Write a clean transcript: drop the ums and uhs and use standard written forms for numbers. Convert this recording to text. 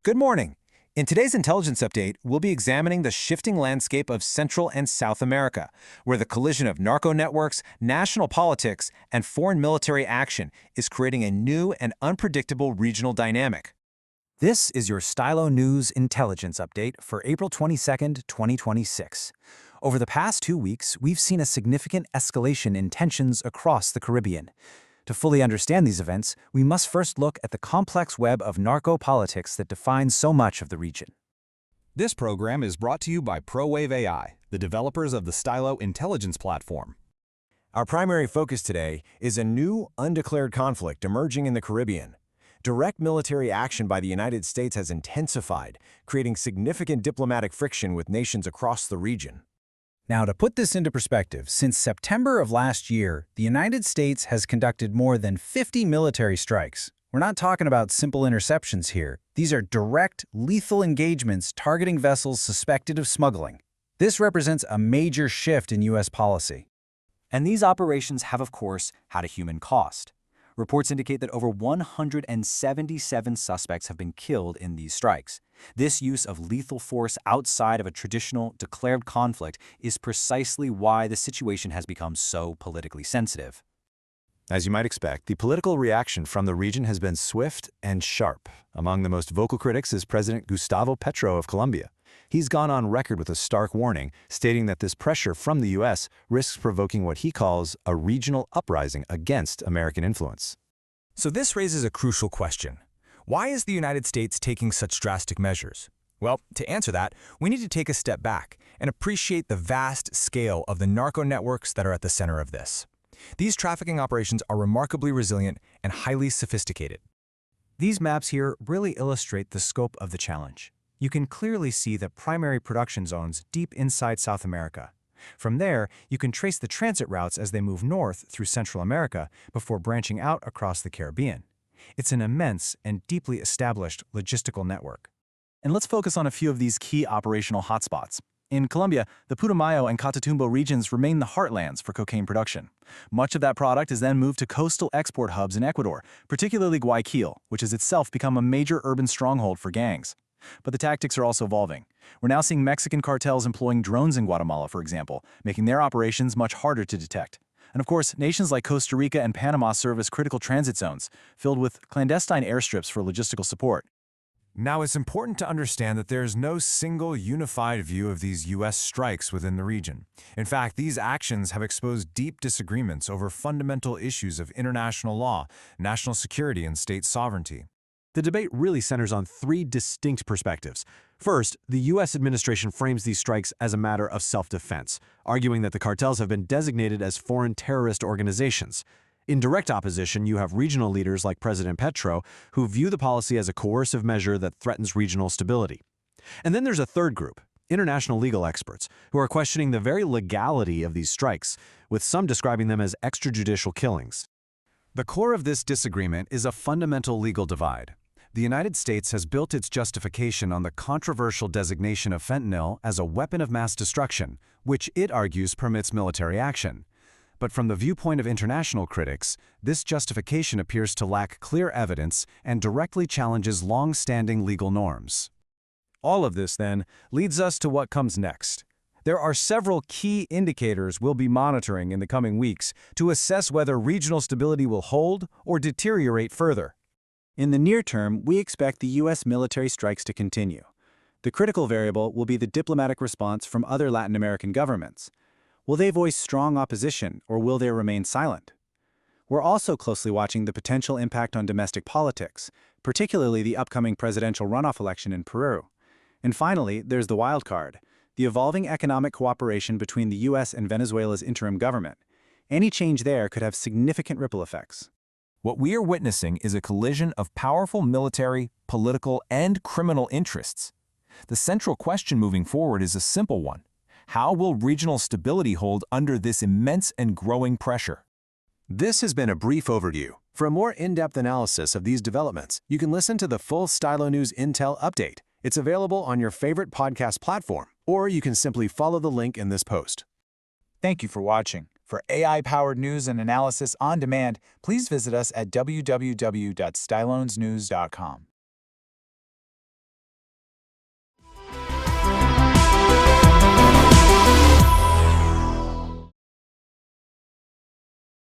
Good morning. In today's intelligence update, we'll be examining the shifting landscape of Central and South America, where the collision of narco networks, national politics, and foreign military action is creating a new and unpredictable regional dynamic. This is your Stylo News Intelligence Update for April 22nd, 2026. Over the past 2 weeks, we've seen a significant escalation in tensions across the Caribbean. To fully understand these events, we must first look at the complex web of narco-politics that defines so much of the region. This program is brought to you by ProWave AI, the developers of the Stylo intelligence platform. Our primary focus today is a new, undeclared conflict emerging in the Caribbean. Direct military action by the United States has intensified, creating significant diplomatic friction with nations across the region. Now, to put this into perspective, since September of last year, the United States has conducted more than 50 military strikes. We're not talking about simple interceptions here. These are direct, lethal engagements targeting vessels suspected of smuggling. This represents a major shift in U.S. policy. And these operations have, of course, had a human cost. Reports indicate that over 177 suspects have been killed in these strikes. This use of lethal force outside of a traditional declared conflict is precisely why the situation has become so politically sensitive. As you might expect, the political reaction from the region has been swift and sharp. Among the most vocal critics is President Gustavo Petro of Colombia. He's gone on record with a stark warning, stating that this pressure from the U.S. risks provoking what he calls a regional uprising against American influence. So this raises a crucial question. Why is the United States taking such drastic measures? Well, to answer that, we need to take a step back and appreciate the vast scale of the narco networks that are at the center of this. These trafficking operations are remarkably resilient and highly sophisticated. These maps here really illustrate the scope of the challenge. You can clearly see the primary production zones deep inside South America. From there, you can trace the transit routes as they move north through Central America before branching out across the Caribbean. It's an immense and deeply established logistical network. And let's focus on a few of these key operational hotspots. In Colombia, the Putumayo and Catatumbo regions remain the heartlands for cocaine production. Much of that product is then moved to coastal export hubs in Ecuador, particularly Guayaquil, which has itself become a major urban stronghold for gangs. But the tactics are also evolving. We're now seeing Mexican cartels employing drones in Guatemala, for example, making their operations much harder to detect. And of course, nations like Costa Rica and Panama serve as critical transit zones, filled with clandestine airstrips for logistical support. Now, it's important to understand that there is no single unified view of these U.S. strikes within the region. In fact, these actions have exposed deep disagreements over fundamental issues of international law, national security, and state sovereignty. The debate really centers on three distinct perspectives. First, the U.S. administration frames these strikes as a matter of self-defense, arguing that the cartels have been designated as foreign terrorist organizations. In direct opposition, you have regional leaders like President Petro, who view the policy as a coercive measure that threatens regional stability. And then there's a third group, international legal experts, who are questioning the very legality of these strikes, with some describing them as extrajudicial killings. The core of this disagreement is a fundamental legal divide. The United States has built its justification on the controversial designation of fentanyl as a weapon of mass destruction, which it argues permits military action. But from the viewpoint of international critics, this justification appears to lack clear evidence and directly challenges long-standing legal norms. All of this, then, leads us to what comes next. There are several key indicators we'll be monitoring in the coming weeks to assess whether regional stability will hold or deteriorate further. In the near term, we expect the U.S. military strikes to continue. The critical variable will be the diplomatic response from other Latin American governments. Will they voice strong opposition, or will they remain silent? We're also closely watching the potential impact on domestic politics, particularly the upcoming presidential runoff election in Peru. And finally, there's the wild card, the evolving economic cooperation between the U.S. and Venezuela's interim government. Any change there could have significant ripple effects. What we are witnessing is a collision of powerful military, political, and criminal interests. The central question moving forward is a simple one. How will regional stability hold under this immense and growing pressure? This has been a brief overview. For a more in-depth analysis of these developments, you can listen to the full Stylo News Intel update. It's available on your favorite podcast platform, or you can simply follow the link in this post. Thank you for watching. For AI-powered news and analysis on demand, please visit us at www.stylonesnews.com.